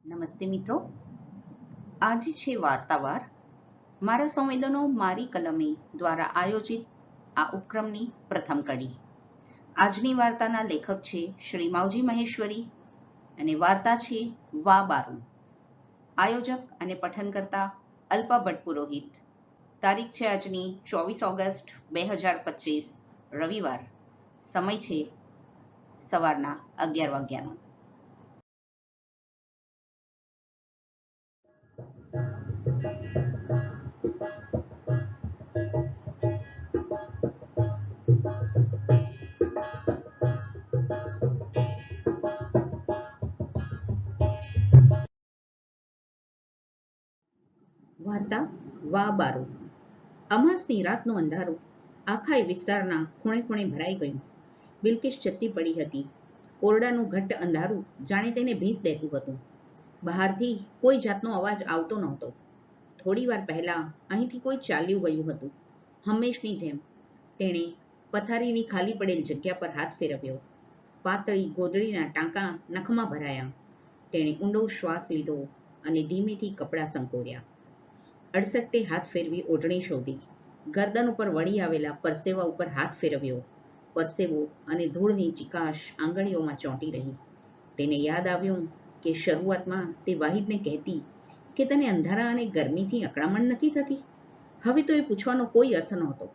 નમસ્તે મિત્રો, આજે છે વાર્તાવાર. મારા સંવેદનો મારી કલમે દ્વારા આયોજિત આ ઉપક્રમની પ્રથમ કડી. આજની વાર્તાના લેખક છે શ્રી માવજી મહેશ્વરી અને વાર્તા છે વા બારું. આયોજક અને પઠનકર્તા અલ્પા ભટ્ટ પુરોહિત. તારીખ છે આજની 24 ઓગસ્ટ 2025 રવિવાર. સમય છે સવારના 11 વાગ્યાનો. વાર્તા વા બારું. અમાસની રાતનું અંધારું આખાય વિસ્તારના ખૂણે ખૂણે ભરાઈ ગયું. બિલ્કિસ જતી પડી હતી. ઓરડાનું ઘટ્ટ અંધારું જાણે તેને ભીંસ દેતું હતું. બહારથી કોઈ જાતનો અવાજ આવતો નહોતો. થોડી વાર પહેલા અહીંથી કોઈ ચાલ્યું ગયું હતું. હંમેશની જેમ તેણે પથારીની ખાલી પડેલ જગ્યા પર હાથ ફેરવ્યો. પાતળી ગોદડીના ટાંકા નખમાં ભરાયા. તેણે ઊંડો શ્વાસ લીધો અને ધીમેથી કપડાં સંકોર્યા. અડસટ્ટે હાથ ફેરવી ઓઢણી શોધી. ગરદન ઉપર વળી આવેલા પરસેવા ઉપર હાથ ફેરવ્યો. પરસેવો અને ધૂળની ચિકાશ આંગળીઓમાં ચોંટી રહી. તેને યાદ આવ્યું કે શરૂઆતમાં તે વાહિદને કહેતી કે તને અંધારા અને ગરમીથી અકળામણ નથી થતી. હવે તો એ પૂછવાનો કોઈ અર્થ નહોતો.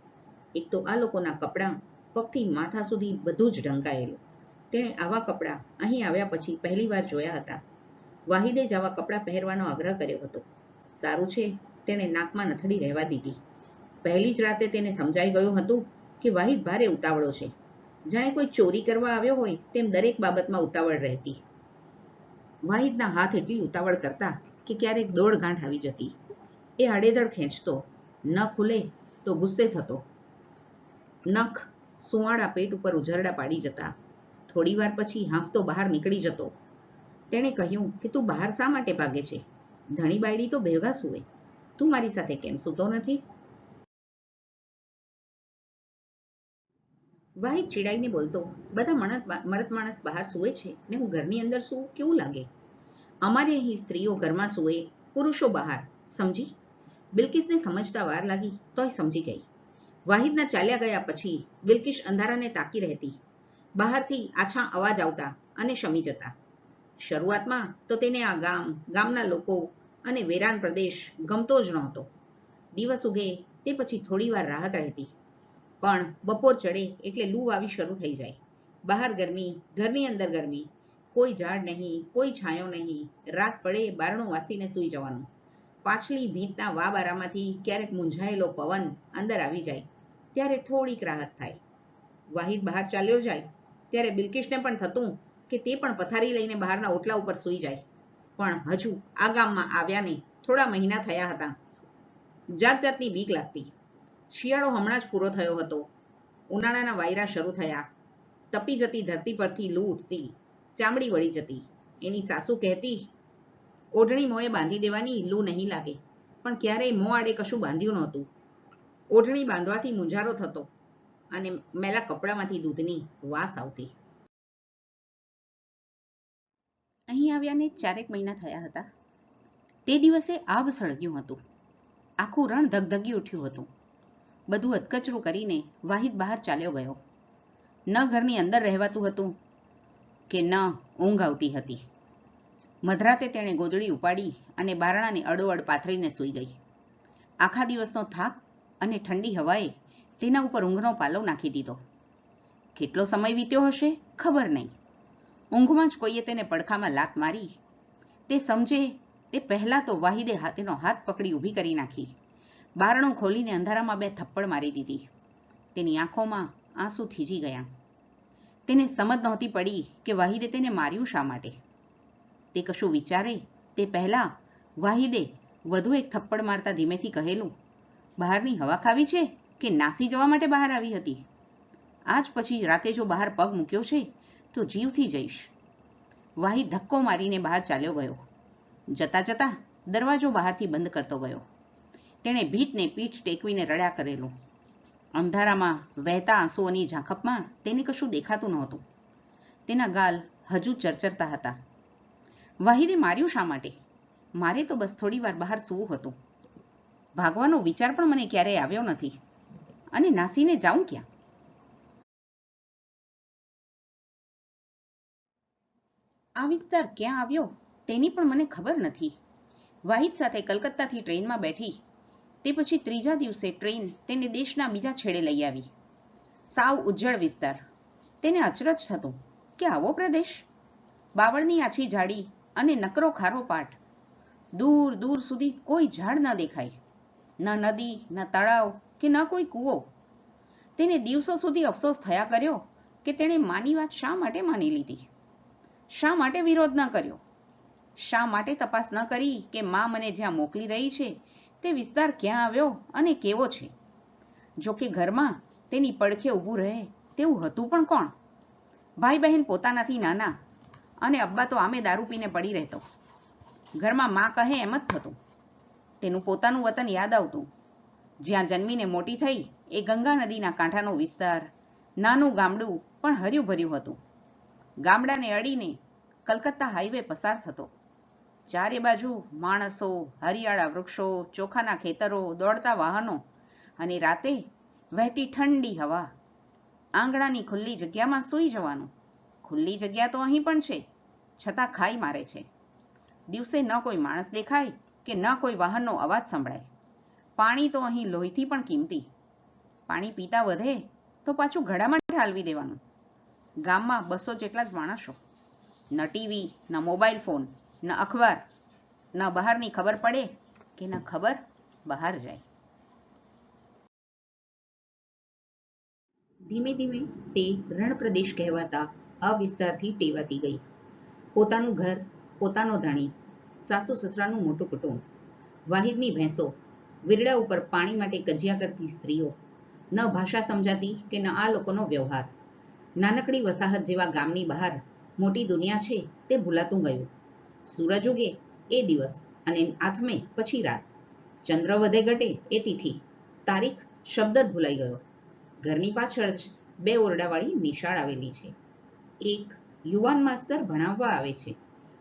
એક તો આ લોકોના કપડાં, પગથી માથા સુધી બધું જ ઢંકાયેલું. તેણે આવા કપડાં અહીં આવ્યા પછી પહેલીવાર જોયા હતા. વાહિદે જ આવા કપડાં પહેરવાનો આગ્રહ કર્યો હતો. સારું છે તેણે નાકમાં નથડી રહેવા દીધી. પહેલી જ રાતે તેને સમજાઈ ગયું હતું કે વાહિદ ભારે ઉતાવળો છે. જાણે કોઈ ચોરી કરવા આવ્યો હોય તેમ દરેક બાબતમાં ઉતાવળ રહેતી. વાહિદના હાથ એટલી ઉતાવળ કરતા કે ક્યારેક દોઢ ગાંઠ આવી જતી. એ આડેધડ ખેંચતો, ન ખુલે તો ગુસ્સે થતો. નખ સુંવાળા પેટ ઉપર ઉઝરડા પાડી જતા. થોડી વાર પછી હાંફતો બહાર નીકળી જતો. તેણે કહ્યું કે તું બહાર શા માટે ભાગે છે? ધણી બાયડી તો ભેગા સૂવે. તું મારી સાથે કેમ સૂતો નથી? વાહિદ ચીડાઈને બોલતો, બધા મરદ માણસ બહાર સૂવે છે ને હું ઘરની અંદર સૂવું, કેવું લાગે? અમારે અહીં સ્ત્રીઓ ઘરમાં સૂવે, પુરુષો બહાર. સમજી? બિલ્કિસને સમજતા વાર લાગી, તોય સમજી ગઈ. વાહિદના ચાલ્યા ગયા પછી બિલ્કિસ અંધારાને તાકી રહેતી. બહારથી આછા અવાજ આવતા અને શમી જતા. શરૂઆતમાં તો તેને આ ગામના લોકો અને વેરાન પ્રદેશ ગમતો જ નહોતો. દિવસ ઉગે તે પછી થોડી વાર રાહત રહેતી. પણ બપોર ચડે એટલે લૂ આવી શરૂ થઈ જાય. બહાર ગરમી, ઘરની અંદર ગરમી. કોઈ ઝાડ નહીં, કોઈ છાંયો નહીં. રાત પડે બારણું વાસીને સૂઈ જવાનું. પાછલી ભીંતના વાબારામાંથી ક્યારેક મૂંઝાયેલો પવન અંદર આવી જાય ત્યારે થોડીક રાહત થાય. વાહિદ બહાર ચાલ્યો જાય ત્યારે બિલ્કિસને પણ થતું કે તે પણ પથારી લઈને બહારના ઓટલા ઉપર સૂઈ જાય. પણ હજુ આ ગામમાં આવ્યાને થોડા મહિના થયા હતા. જાત જાતની બીક લાગતી. શિયાળો હમણાં જ પૂરો થયો હતો. ઉનાળાના વાયરા શરૂ થયા. તપી જતી ધરતી પરથી લૂ ઉઠતી. ચામડી વળી જતી. એની સાસુ કહેતી, ઓઢણી મોંએ બાંધી દેવાની, લૂ નહીં લાગે. પણ ક્યારેય મોં આડે કશું બાંધ્યું નહોતું. ઓઢણી બાંધવાથી મૂંઝારો થતો અને મેલા કપડામાંથી દૂધની વાસ આવતી. અહીં આવ્યાને 4 મહિના થયા હતા. તે દિવસે આભ સળગ્યું હતું. આખું રણ ધગધગી ઉઠ્યું હતું. બધું અધકચરું કરીને વાહિદ બહાર ચાલ્યો ગયો. ન ઘરની અંદર રહેવાતું હતું કે ન ઊંઘ આવતી હતી. મધરાતે તેણે ગોદડી ઉપાડી અને બારણાને અડોઅડ પાથરીને સૂઈ ગઈ. આખા દિવસનો થાક અને ઠંડી હવાએ તેના ઉપર ઊંઘનો પાલવ નાખી દીધો. કેટલો સમય વીત્યો હશે ખબર નહીં. ઊંઘમાં જ કોઈએ તેને પડખામાં લાત મારી. તે સમજે તે પહેલાં તો વાહિદે તેનો હાથ પકડી ઊભી કરી નાખી. બારણું ખોલીને અંધારામાં 2 થપ્પડ મારી દીધી. તેની આંખોમાં આંસુ થીજી ગયા. તેને સમજ નહોતી પડી કે વાહિદે તેને માર્યું શા માટે. તે કશું વિચારે તે પહેલાં વાહિદે વધુ એક થપ્પડ મારતા ધીમેથી કહેલું, બહારની હવા ખાવી છે કે નાસી જવા માટે બહાર આવી હતી? આજ પછી રાતે જો બહાર પગ મૂક્યો છે તો જીવથી જઈશ. વાહિદ ધક્કો મારીને બહાર ચાલ્યો ગયો. જતા જતા દરવાજો બહારથી બંધ કરતો ગયો. તેણે ભીતને પીઠ ટેકવીને રડ્યા કરેલું. અંધારામાં વહેતા આંસુઓની ઝાંખપમાં તેને કશું દેખાતું નહોતું. તેના ગાલ હજુ ચરચરતા હતા. વાહિદે માર્યું શા માટે? મારે તો બસ થોડી વાર બહાર સૂવું હતું. ભાગવાનો વિચાર પણ મને ક્યારેય આવ્યો નથી. અને નાસીને જાઉં ક્યાં? આ વિસ્તાર ક્યાં આવ્યો તેની પણ મને ખબર નથી. વાહિદ સાથે કલકત્તાથી ટ્રેનમાં બેઠી તે પછી ત્રીજા દિવસે ટ્રેન તેને દેશના બીજા છેડે લઈ આવી. સાવ ઉજ્જળ વિસ્તાર. તેને અચરજ થતું કે આવો પ્રદેશ? બાવળની આછી ઝાડી અને નકરો ખારો પાટ. દૂર દૂર સુધી કોઈ ઝાડ ન દેખાય. ન નદી, ન તળાવ કે ન કોઈ કૂવો. તેને દિવસો સુધી અફસોસ થયા કર્યો કે તેણે માની વાત શા માટે માની લીધી. શા માટે વિરોધ ન કર્યો? શા માટે તપાસ ન કરી કે માં મને જ્યાં મોકલી રહી છે તે વિસ્તાર ક્યાં આવ્યો અને કેવો છે? જો કે ઘરમાં તેની પડખે ઊભું રહે તેવું હતું પણ કોણ? ભાઈ બહેન પોતાનાથી નાના અને અબ્બા તો આમે દારૂ પીને પડી રહેતો. ઘરમાં માં કહે એમ જ થતું. તેનું પોતાનું વતન યાદ આવતું. જ્યાં જન્મીને મોટી થઈ એ ગંગા નદીના કાંઠાનો વિસ્તાર, નાનું ગામડું પણ હર્યું ભર્યું હતું. ગામડાને અડીને કલકત્તા હાઈવે પસાર થતો. ચારે બાજુ માણસો, હરિયાળા વૃક્ષો, ચોખાના ખેતરો, દોડતા વાહનો અને રાતે વહેતી ઠંડી હવા. આંગણાની ખુલ્લી જગ્યામાં સૂઈ જવાનું. ખુલ્લી જગ્યા તો અહીં પણ છે, છતાં ખાઈ મારે છે. દિવસે ન કોઈ માણસ દેખાય કે ન કોઈ વાહનનો અવાજ સંભળાય. પાણી તો અહીં લોહીથી પણ કિંમતી. પાણી પીતા વધે તો પાછું ઘડામાં ઠાલવી દેવાનું. ગામમાં 200 જેટલા જ માણસો. ન ટીવી, ન મોબાઈલ ફોન, ન અખબાર, ન બહારની ખબર પડે કે ન ખબર બહાર જાય. ધીમે ધીમે તે રણ પ્રદેશ કહેવાતા આ વિસ્તારથી ટેવાતી ગઈ. પોતાનું ઘર, પોતાનો ધણી, સાસુ સસરાનું મોટું કુટુંબ, વાહિદની ભેંસો, વીરડા ઉપર પાણી માટે કજિયા કરતી સ્ત્રીઓ, ન ભાષા સમજાતી કે ન આ લોકોનો વ્યવહાર. નાનકડી વસાહત જેવા ગામની બહાર મોટી દુનિયા છે તે ભૂલાતું ગયું. સૂરજ ઉગે એ દિવસ અને આથમે પછી રાત. ચંદ્ર વધે ઘટે એ તિથિ, તારીખ, શબ્દ જ ભૂલાઈ ગયો. ઘરની પાછળ જ 2 ઓરડાવાળી નિશાળ આવેલી છે. એક યુવાન માસ્તર ભણાવવા આવે છે,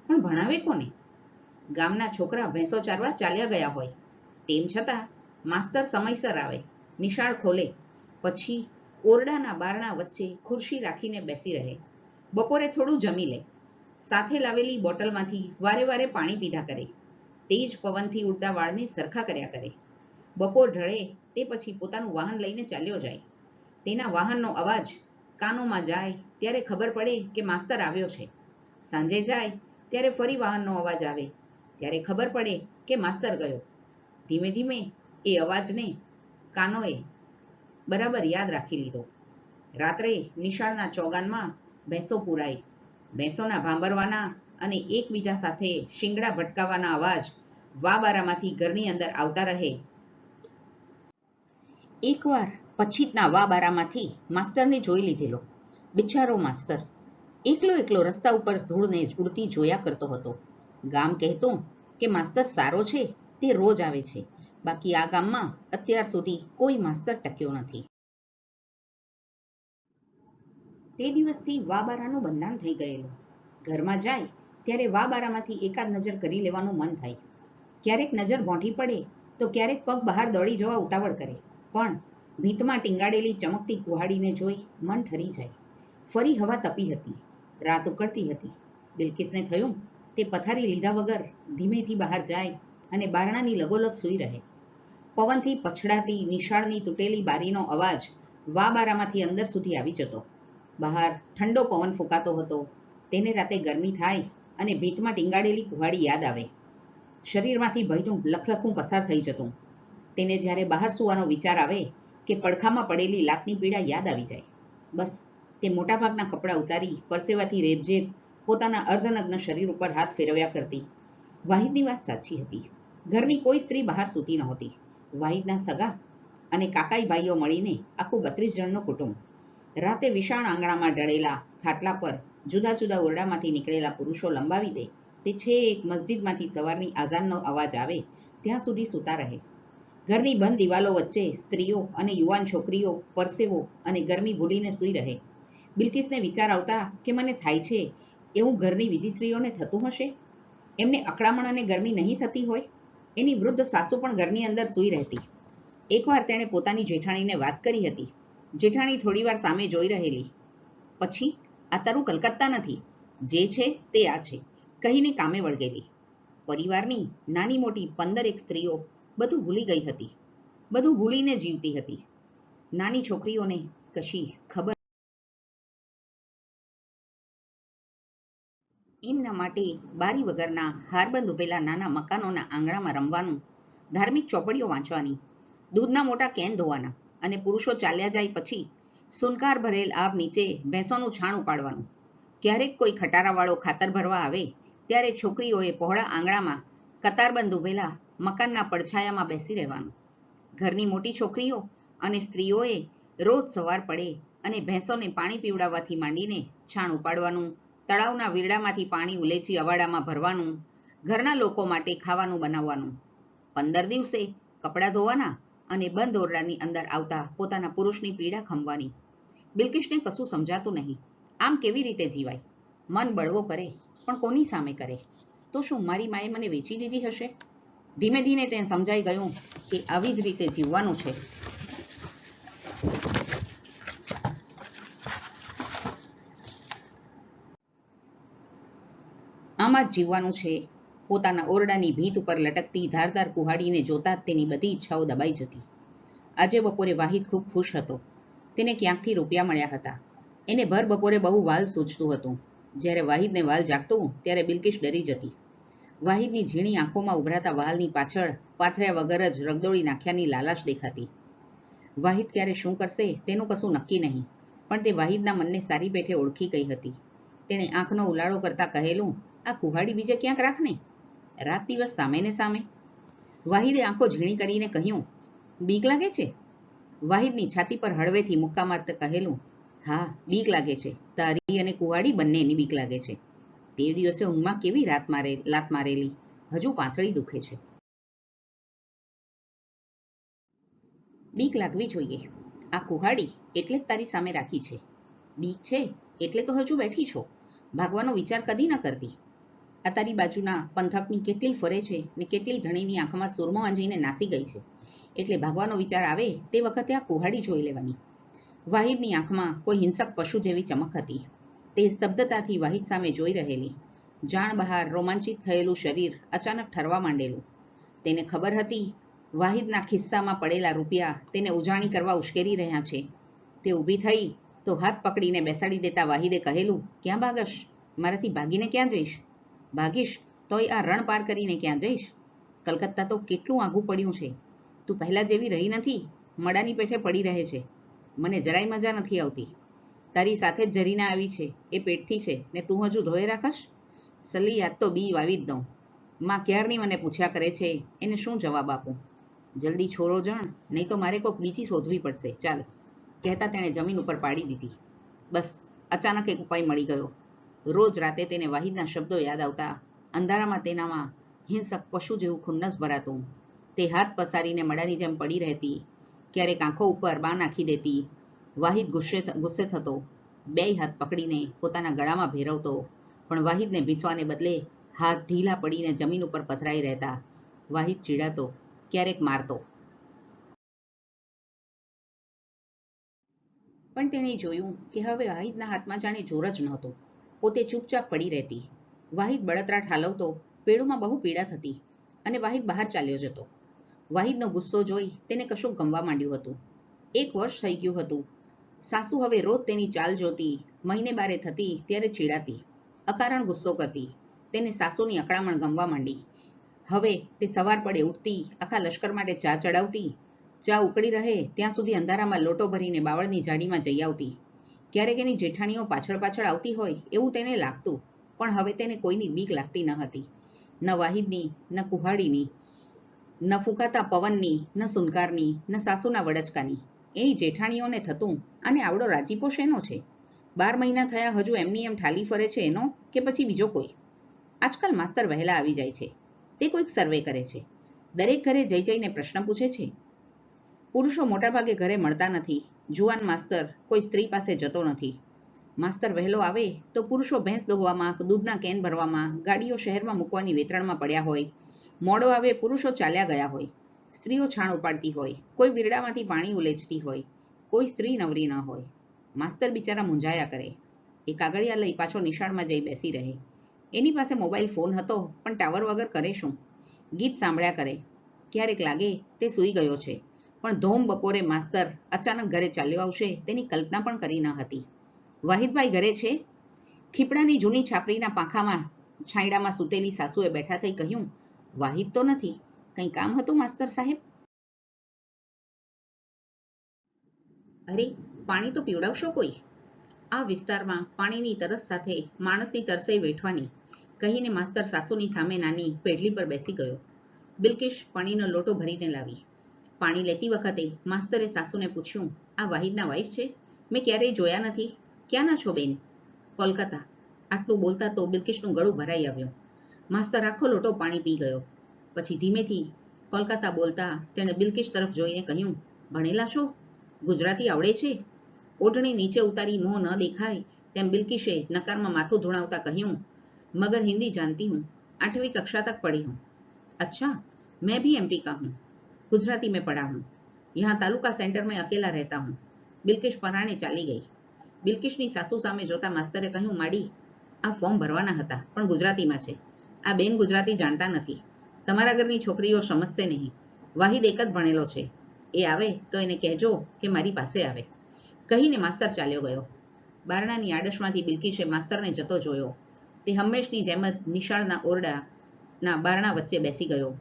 પણ ભણાવે કોને? ગામના છોકરા ભેંસો ચારવા ચાલ્યા ગયા હોય, તેમ છતાં માસ્તર સમયસર આવે, નિશાળ ખોલે, પછી ઓરડાના બારણા વચ્ચે ખુરશી રાખીને બેસી રહે. બપોરે થોડું જમી લે, સાથે લાવેલી બોટલમાંથી વારે વારે પાણી પીધા કરે, તેજ પવનથી ઉડતા વાળને સરખા કર્યા કરે. બપોર ઢળે તે પછી પોતાનું વાહન લઈને ચાલ્યો જાય. તેના વાહનનો અવાજ કાનોમાં જાય ત્યારે ખબર પડે કે માસ્તર આવ્યો છે. સાંજે જાય ત્યારે ફરી વાહનનો અવાજ આવે ત્યારે ખબર પડે કે માસ્તર ગયો. ધીમે ધીમે એ અવાજને કાનોએ બરાબર યાદ રાખી લીધો. રાત્રે નિશાળના ચોગાનમાં ભેંસો પુરાય. ભેંસોના ભાંભરવાના અને એકબીજા સાથે શિંગડા ભટકાવાના અવાજ વાબારામાંથી ઘરની અંદર આવતા રહે. એકવાર પછીતના વાબારામાંથી માસ્તરને જોઈ લીધેલો. બિચારો માસ્તર એકલો એકલો રસ્તા ઉપર ધૂળને ઉડતી જોયા કરતો હતો. ગામ કહેતું કે માસ્તર સારો છે, તે રોજ આવે છે, બાકી આ ગામમાં અત્યાર સુધી કોઈ માસ્તર ટક્યો નથી. તે દિવસથી વાબારાનું બંધાણ થઈ ગયેલું. ઘરમાં જાય ત્યારે વાબારામાંથી એકાદ નજર કરી લેવાનું મન થાય. ક્યારેક નજર ભોંઠી પડે તો ક્યારેક પગ બહાર દોડી જવા ઉતાવળ કરે, પણ ભીંતમાં ટીંગાડેલી ચમકતી કુહાડીને જોઈ મન ઠરી જાય. ફરી હવા તપી હતી, રાત ઉકળતી હતી. બિલ્કિસને થયું તે પથારી લીધા વગર ધીમેથી બહાર જાય અને બારણાની લગોલગ સૂઈ રહે. પવનથી પછડાતી નિશાળની તૂટેલી બારીનો અવાજ વાબારામાંથી અંદર સુધી આવી જતો. બહાર ઠંડો પવન ફૂંકાતો હતો. તેને રાતે ગરમી થાય અને ભીંતમાં ટીંગાડેલી કુહાડી યાદ આવે. શરીરમાંથી ભયનું લખલખું પસાર થઈ જતું. તેને જ્યારે બહાર સૂવાનો વિચાર આવે કે પડખામાં પડેલી લાતની પીડા યાદ આવી જાય. બસ તે મોટાભાગના કપડાં ઉતારી પરસેવાથી રેબઝેબ પોતાના અર્ધનગ્ન શરીર ઉપર હાથ ફેરવ્યા કરતી. વાહિદની વાત સાચી હતી. ઘરની કોઈ સ્ત્રી બહાર સૂતી નહોતી. વાહિદના સગા અને કાકાઈ ભાઈઓ મળીને આખું 32 જણનું કુટુંબ. રાતે વિશાળ આંગણામાં ઢળેલા ખાટલા પર જુદા જુદા ઓરડામાંથી નીકળેલા પુરુષો લંબાવી દે તે છેક મસ્જિદમાંથી સવારની આઝાનનો અવાજ આવે ત્યાં સુધી સૂતા રહે. ઘરની બંધ દિવાલો વચ્ચે સ્ત્રીઓ અને યુવાન છોકરીઓ પરસેવો અને ગરમી ભૂલીને સૂઈ રહે. બિલ્કિસને વિચાર આવતા કે મને થાય છે એવું ઘરની બીજી સ્ત્રીઓને થતું હશે. એમને અકળામણ અને ગરમી નહીં થતી હોય? એની વૃદ્ધ સાસુ પણ ઘરની અંદર સૂઈ રહેતી. એકવાર તેણે પોતાની જેઠાણીને વાત કરી હતી. જેઠાણી થોડીવાર સામે જોઈ રહેલી. પછી, આ તારું કલકત્તા નથી, જે છે તે આ છે કહીને કામે વળગેલી. પરિવારની નાની મોટી 15 સ્ત્રીઓ બધું ભૂલી ગઈ હતી. બધું ભૂલીને જીવતી હતી. નાની છોકરીઓને કશી ખબર. એમના માટે બારી વગરના હારબંધ ઉભેલા નાના મકાનોના આંગણામાં રમવાનું, ધાર્મિક ચોપડીઓ વાંચવાની, દૂધના મોટા કેન ધોવાના અને પુરુષો ચાલ્યા જાય પછી સુનકાર ભરેલ આબ નીચે ભેંસોનું છાણ ઉપાડવાનું. ક્યારેક કોઈ ખટારાવાળો ખાતર ભરવા આવે ત્યારે છોકરીઓએ પહોળા આંગણામાં કતારબંધ ઉભેલા મકાનના પડછાયામાં બેસી રહેવાનું. ઘરની મોટી છોકરીઓ અને સ્ત્રીઓએ રોજ સવાર પડે અને ભેંસોને પાણી પીવડાવવાથી માંડીને છાણ ઉપાડવાનું, તળાવના વીરડામાંથી પાણી ઉલેચી અવાડામાં ભરવાનું, ઘરના લોકો માટે ખાવાનું બનાવવાનું. 15 દિવસે કપડાં ધોવાના અને બંધ ઓરડાની અંદર આવતા પોતાના પુરુષની પીડા ખમવાની. બિલ્કિસને કશું સમજાતું નહીં. આમ કેવી રીતે જીવાય? મન બળવો કરે, પણ કોની સામે કરે? તો શું મારી માએ મને વેચી દીધી હશે? ધીમે ધીમે તેને સમજાઈ ગયું કે આવી જ રીતે જીવવાનું છે. આમાં જ જીવવાનું છે. પોતાના ઓરડાની ભીંત ઉપર લટકતી ધારદાર કુહાડીને જોતા જ તેની બધી ઈચ્છાઓ દબાઈ જતી. આજે બપોરે વાહિદ ખૂબ ખુશ હતો. તેને ક્યાંકથી રૂપિયા મળ્યા હતા. એને ભર બપોરે બહુ વાલ સૂચતું હતું. જ્યારે વાહિદને વાલ જાગતું ત્યારે બિલ્કિસ ડરી જતી. વાહિદની ઝીણી આંખોમાં ઉભરાતા વાલની પાછળ પાથર્યા વગર જ રગદોળી નાખ્યાની લાલાશ દેખાતી. વાહિદ ક્યારે શું કરશે તેનું કશું નક્કી નહીં, પણ તે વાહિદના મનને સારી પેઠે ઓળખી ગઈ હતી. તેણે આંખનો ઉલાળો કરતા કહેલું, આ કુહાડી બીજે ક્યાંક રાખને, રાત દિવસ સામે ને સામે. વાહિદે આંખો ઝીણી કરીને કહ્યું, બીક લાગે છે? વાહિદની છાતી પર હળવેથી મુક્કા મારતા કહેલું, હા, બીક લાગે છે. તારી અને કુહાડી બંનેની બીક લાગે છે. તે દિવસે ઊંઘમાં કેવી લાત મારેલી, હજુ પાંસળી દુખે છે. બીક લાગવી જોઈએ. આ કુહાડી એટલે જ તારી સામે રાખી છે. બીક છે એટલે તો હજુ બેઠી છો. ભાગવાનો વિચાર કદી ન કરતી. આ તારી બાજુના પંથકની કેટલી ફરે છે ને કેટલી ધણીની આંખમાં સુરમો આંજીને નાસી ગઈ છે. એટલે ભાગવાનો વિચાર આવે તે વખતે આ કુહાડી જોઈ લેવાની. વાહિદની આંખમાં કોઈ હિંસક પશુ જેવી ચમક હતી. તે સ્તબ્ધતાથી વાહિદ સામે જોઈ રહેલી. જાણ બહાર રોમાંચિત થયેલું શરીર અચાનક ઠરવા માંડેલું. તેને ખબર હતી વાહિદના ખિસ્સામાં પડેલા રૂપિયા તેને ઉજાણી કરવા ઉશ્કેરી રહ્યા છે. તે ઊભી થઈ તો હાથ પકડીને બેસાડી દેતા વાહિદે કહેલું, ક્યાં ભાગશ? મારાથી ભાગીને ક્યાં જઈશ? ભાગીશ તોય આ રણ પાર કરીને ક્યાં જઈશ? કલકત્તા તો કેટલું આઘું પડ્યું છે. તું પહેલા જેવી રહી નથી, મડાની પેઠે પડી રહે છે. મને જરાય મજા નથી આવતી. તારી સાથે જ જરીને આવી છે એ પેટથી છે ને તું હજુ ધોયે રાખશ? સલ્લી યાદ તો બી વાવી જ દઉં. માં ક્યારની મને પૂછ્યા કરે છે, એને શું જવાબ આપું? જલ્દી છોરો જણ, નહીં તો મારે કોઈક બીજી શોધવી પડશે. ચાલ, કહેતા તેણે જમીન ઉપર પાડી દીધી. બસ, અચાનક એક ઉપાય મળી ગયો. રોજ રાતે તેને વાહિદના શબ્દો યાદ આવતા. અંધારામાં તેનામાં હિંસક પશુ જેવું ખુન્નસ ભરાતું. તે હાથ પસારીને મડાની જેમ પડી રહેતી. ક્યારેક આંખો ઉપર બાં નાખી દેતી. વાહિદ ગુસ્સે થતો. બેય હાથ પકડીને પોતાના ગળામાં ભેરવતો, પણ વાહિદને ભીસવાને બદલે હાથ ઢીલા પડીને જમીન ઉપર પથરાઈ રહેતા. વાહિદ ચીડાતો, ક્યારેક મારતો. પણ તેણે જોયું કે હવે વાહિદના હાથમાં જાણે જોર જ નહોતું. પોતે ચૂપચાપ પડી રહેતી. વાહિદ બળતરા ઠાલવતો. પેડુમાં બહુ પીડા થતી અને વાહિદ બહાર ચાલ્યો જતો. વાહિદનો ગુસ્સો જોઈ તેને કશું ગમવા માંડ્યું હતું. 1 વર્ષ થઈ ગયું હતું. સાસુ હવે રોજ તેની ચાલ જોતી. મહિને બારે થતી ત્યારે ચીડાતી, અકારણ ગુસ્સો કરતી. તેને સાસુની અકળામણ ગમવા માંડી. હવે તે સવાર પડે ઉઠતી, આખા લશ્કર માટે ચા ચડાવતી. ચા ઉકળી રહે ત્યાં સુધી અંધારામાં લોટો ભરીને બાવળની ઝાડીમાં જઈ આવતી. ક્યારેક એની જેઠાણીઓ પાછળ પાછળ આવતી હોય એવું તેને લાગતું, પણ હવે તેને કોઈની બીક લાગતી ન હતી. ન વાહિદની, ન કુહાડીની, ન ફૂંકાતા પવનની, ન સુનકારની, ન સાસુના વડચકાની. એની જેઠાણીઓને થતું, આને આવડો રાજીપો શેનો છે? 12 મહિના થયા હજુ એમની એમ ઠાલી ફરે છે એનો, કે પછી બીજો કોઈ? આજકાલ માસ્તર વહેલા આવી જાય છે. તે કોઈક સર્વે કરે છે. દરેક ઘરે જઈ જઈને પ્રશ્ન પૂછે છે. પુરુષો મોટાભાગે ઘરે મળતા નથી. જુવાન માસ્તર કોઈ સ્ત્રી પાસે જતો નથી. માસ્તર વહેલો આવે તો પુરુષો ભેંસ દોહવામાં, દૂધના કેન ભરવામાં, ગાડીઓ શહેરમાં મૂકવાની વેતરણમાં પડ્યા હોય. મોડો આવે પુરુષો ચાલ્યા ગયા હોય. સ્ત્રીઓ છાણ ઉપાડતી હોય, કોઈ વીરડામાંથી પાણી ઉલેચતી હોય, કોઈ સ્ત્રી નવરી ન હોય. માસ્તર બિચારા મૂંઝાયા કરે. એ કાગળિયા લઈ પાછો નિશાળમાં જઈ બેસી રહે. એની પાસે મોબાઈલ ફોન હતો, પણ ટાવર વગર કરે શું? ગીત સાંભળ્યા કરે. ક્યારેક લાગે તે સૂઈ ગયો છે, પણ ધોમ બપોરે માસ્તર અચાનક ઘરે ચાલ્યો આવશે તેની કલ્પના પણ કરી ન હતી. વાહિદભાઈ ઘરે છે? ખીપડાની જૂની છાપરીના પાંખામાં છાંયડામાં સૂતેલી સાસુએ બેઠા થઈ કહ્યું, વાહિદ તો નથી. કંઈ કામ હતું માસ્તર સાહેબ? અરે, પાણી તો પીવડાવશો કોઈ. આ વિસ્તારમાં પાણીની તરસ સાથે માણસની તરસેય વેઠવાની, કહીને માસ્તર સાસુની સામે નાની પેઢલી પર બેસી ગયો. બિલ્કિશ પાણીનો લોટો ભરીને લાવી. પાણી લેતી વખતે માસ્તરે સાસુને પૂછ્યું, આ વાહિદના વાઈફ છે? મેં ક્યારેય જોયા નથી. ક્યાંના છો બેન? કોલકાતા. આટલું બોલતા તો બિલ્કિશનું ગળું ભરાઈ આવ્યું. માસ્તર આખો લોટો પાણી પી ગયો. પછી ધીમેથી કોલકાતા બોલતા તેણે બિલ્કિશ તરફ જોઈને કહ્યું, ભણેલા છો? ગુજરાતી આવડે છે? ઓઢણી નીચે ઉતારી મોં ન દેખાય તેમ બિલ્કિશે નકારમાં માથું ધુણાવતા કહ્યું, मगर हिंदी जानती हूँ, 8वीं कक्षा तक पढ़ी हूँ। अच्छा, मैं भी एमपी का हूँ, गुजराती में पढ़ा हूँ, यहाँ तालुका सेंटर में अकेला रहता हूँ। બિલ્કિશ પરાણે ચાલી ગઈ. બિલ્કિશની સાસુ સામે જોતા માસ્તરે કહ્યું, માડી, આ ફોર્મ ભરવાના હતા, પણ ગુજરાતીમાં છે. આ બેન ગુજરાતી જાણતા નથી. તમારા ઘરની છોકરીઓ સમજશે નહીં. વાહિદ એક જ ભણેલો છે. એ આવે તો એને કહેજો કે મારી પાસે આવે. કહીને માસ્તર ચાલ્યો ગયો. બારણાની આડશમાંથી બિલ્કિશે માસ્તરને જતો જોયો. તે હંમેશની જેમ જ નિશાળના ઓરડાના બારણા વચ્ચે બેસી ગયો.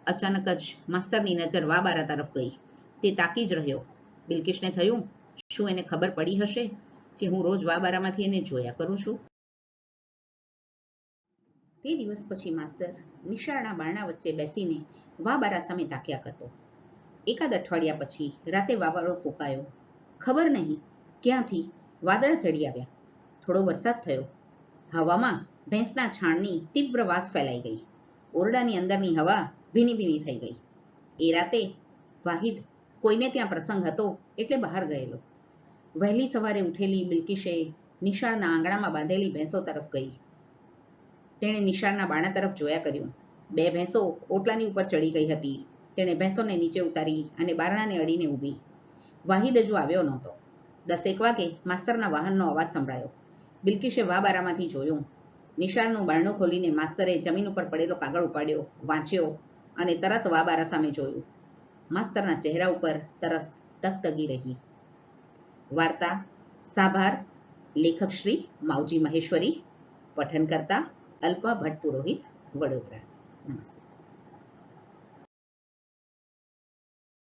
અચાનક જ માસ્તરની નજર વાબારા તરફ ગઈ. તે તાકી જ રહ્યો. બિલ્કિશને થયું, શું એને ખબર પડી હશે કે હું રોજ વાબારામાંથી એને જોયા કરું છું? તે દિવસ પછી માસ્તર નિશાળના બારણા વચ્ચે બેસીને વાબારા સામે તાક્યા કરતો. એકાદ અઠવાડિયા પછી રાતે વાવાળો ફૂંકાયો. ખબર નહીં ક્યાંથી વાદળ ચડી આવ્યા. થોડો વરસાદ થયો. હવામાં ભેંસના છાણની તીવ્ર વાસ ફેલાઈ ગઈ. ઓરડાની અંદરની હવા ભીની ભીની થઈ ગઈ. એ રાતે વાહિદ કોઈને ત્યાં પ્રસંગ હતો એટલે બહાર ગયેલો. વહેલી સવારે ઉઠેલી બિલ્કિશે નિશાળના આંગણામાં બાંધેલી ભેંસો તરફ ગઈ. તેણે નિશાળના બારણા તરફ જોયા કર્યું. 2 ભેંસો ઓટલાની ઉપર ચડી ગઈ હતી. તેણે ભેંસોને નીચે ઉતારી અને બારણાને અડીને ઊભી. વાહિદ હજુ આવ્યો નહોતો. 10 વાગે માસ્તરના વાહનનો અવાજ સંભળાયો. બિલ્કિશે વાબારામાંથી જોયું. નિશાળનું બારણું ખોલીને માસ્તરે જમીન ઉપર પડેલો કાગળ ઉપાડ્યો, વાંચ્યો અને તરત વાબારા સામે જોયું. માસ્તરના ચહેરા ઉપર તરસ તગતગી રહી. વાર્તા સાભાર, લેખક શ્રી માવજી મહેશ્વરી, પઠન કરતા અલ્પા ભટ્ટ પુરોહિત, વડોદરા. નમસ્તે.